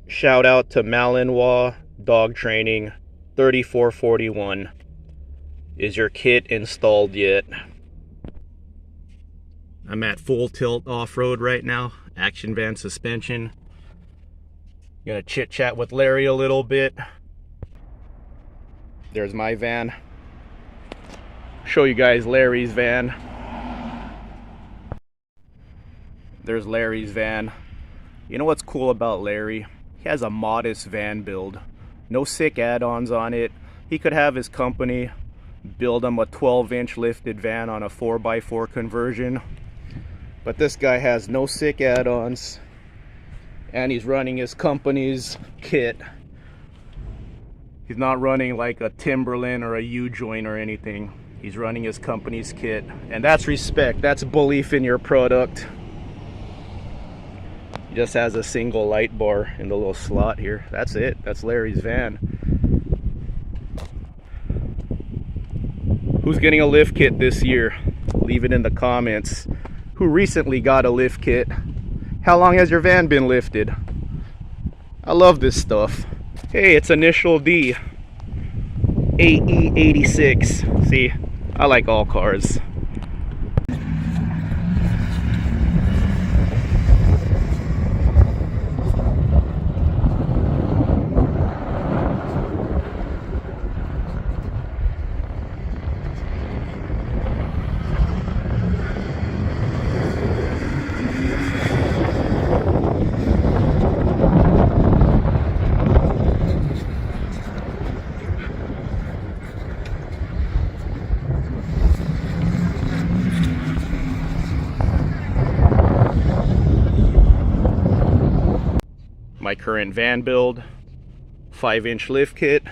Shout out to Malinois Dog Training 3441. Is your kit installed yet? I'm at full tilt off-road right now, action van suspension. Gonna chit chat with Larry a little bit. There's my van. Show you guys Larry's van. There's Larry's van. You know what's cool about Larry? He has a modest van build. No sick add-ons on it. He could have his company build him a 12-inch lifted van on a 4x4 conversion. But this guy has no sick add-ons. And he's running his company's kit. He's not running like a Timberland or a U-joint or anything. He's running his company's kit. And that's respect. That's belief in your product. He just has a single light bar in the little slot here. That's it. That's Larry's van. Who's getting a lift kit this year? Leave it in the comments. Who recently got a lift kit? How long has your van been lifted? I love this stuff. Hey, it's Initial D. AE86. See, I like all cars. My current van build, 5-inch lift kit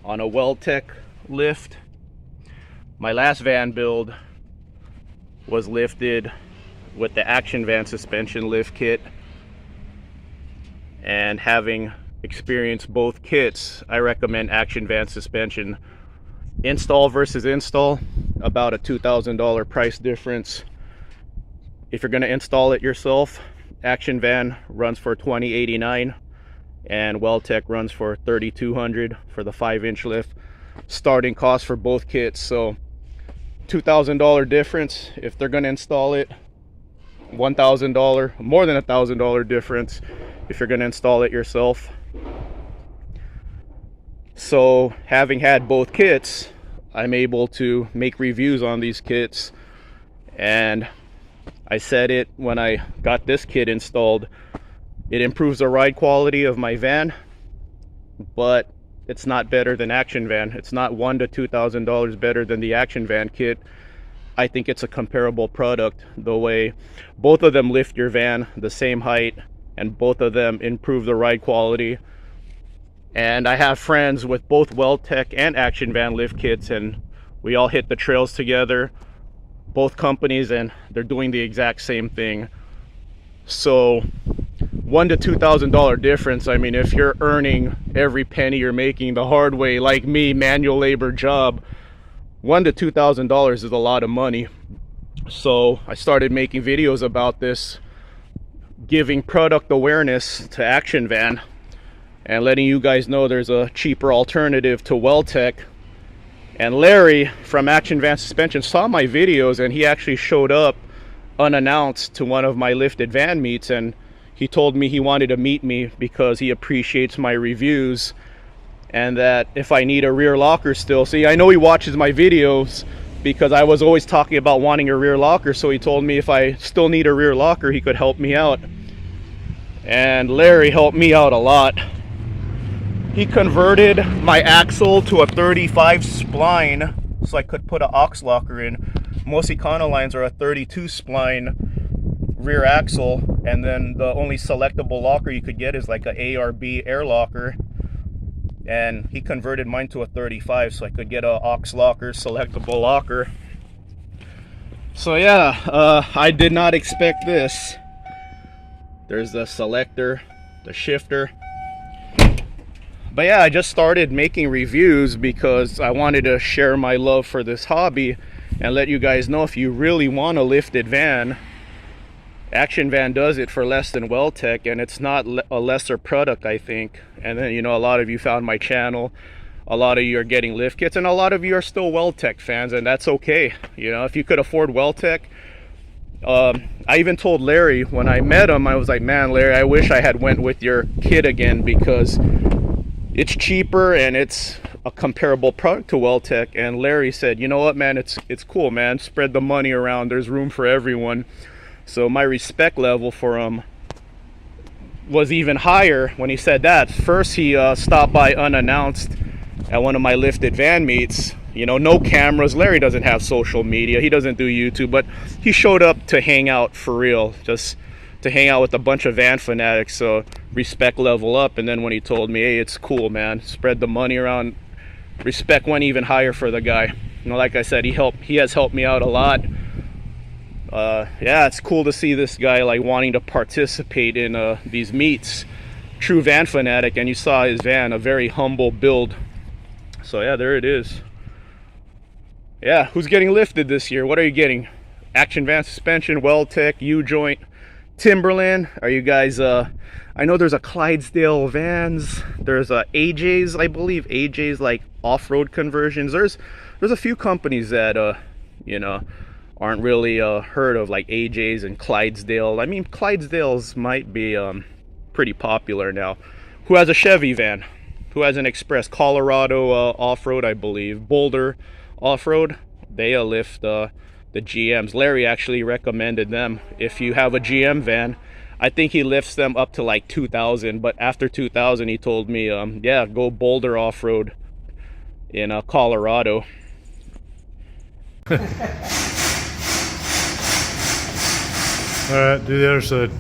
on a Weldtech lift. My last van build was lifted with the Action Van suspension lift kit, and having experienced both kits, I recommend Action Van suspension. Install versus install, about a $2,000 price difference. If you're going to install it yourself, Action Van runs for $2,089 and Weldtech runs for $3,200 for the 5-inch lift. Starting cost for both kits, so $2,000 difference if they're going to install it. $1,000, more than $1,000 difference if you're going to install it yourself. So having had both kits, I'm able to make reviews on these kits, and I said it when I got this kit installed. It improves the ride quality of my van, but it's not better than Action Van. It's not $1,000 to $2,000 better than the Action Van kit. I think it's a comparable product, the way both of them lift your van the same height and both of them improve the ride quality. And I have friends with both Weldtech and Action Van lift kits, and we all hit the trails together, both companies, and they're doing the exact same thing. So $1,000 to $2,000 difference. I mean, if you're earning every penny you're making the hard way, like me, manual labor job, $1,000 to $2,000 is a lot of money. So I started making videos about this, giving product awareness to Action Van and letting you guys know there's a cheaper alternative to Weldtech. And Larry from Action Van Suspension saw my videos, and he actually showed up unannounced to one of my lifted van meets, and he told me he wanted to meet me because he appreciates my reviews, and that if I need a rear locker still. See, I know he watches my videos because I was always talking about wanting a rear locker, so he told me if I still need a rear locker, he could help me out. And Larry helped me out a lot. He converted my axle to a 35 spline so I could put an aux locker in. Most Econolines are a 32 spline rear axle, and then the only selectable locker you could get is like a A or B air locker. And he converted mine to a 35 so I could get a aux locker, selectable locker. So yeah, I did not expect this. There's the selector, the shifter. But yeah, I just started making reviews because I wanted to share my love for this hobby and let you guys know, if you really want a lifted van Action Van does it for less than Well-Tech, and it's not a lesser product, I think. And then, you know, a lot of you found my channel, a lot of you are getting lift kits, and a lot of you are still Well-Tech fans, and that's okay. You know, if you could afford Well-Tech, I even told Larry when I met him, I was like, man, Larry, I wish I had went with your kit again, because it's cheaper and it's a comparable product to Well-Tech. And Larry said, you know what, man, it's cool, man, spread the money around, there's room for everyone. So my respect level for him was even higher when he said that. First, he stopped by unannounced at one of my lifted van meets. You know, no cameras. Larry doesn't have social media. He doesn't do YouTube, but he showed up to hang out for real, just to hang out with a bunch of van fanatics. So respect level up. And then when he told me, hey, it's cool, man, spread the money around, respect went even higher for the guy. You know, like I said, he has helped me out a lot. Yeah, it's cool to see this guy like wanting to participate in these meets. True van fanatic. And you saw his van, a very humble build. So yeah, there it is. Yeah, who's getting lifted this year? What are you getting? Action Van suspension, Well-Tech, U-joint, Timberland. Are you guys I know there's a Clydesdale Vans, there's AJ's, I believe AJ's like off-road conversions. There's a few companies that you know, aren't really heard of, like AJ's and Clydesdale. I mean, Clydesdales might be pretty popular now. Who has a Chevy van? Who has an Express? Colorado off-road, I believe. Boulder off-road. They lift the GMs. Larry actually recommended them. If you have a GM van, I think he lifts them up to like 2,000. But after 2,000, he told me, yeah, go Boulder off-road in Colorado. All right, do the other side.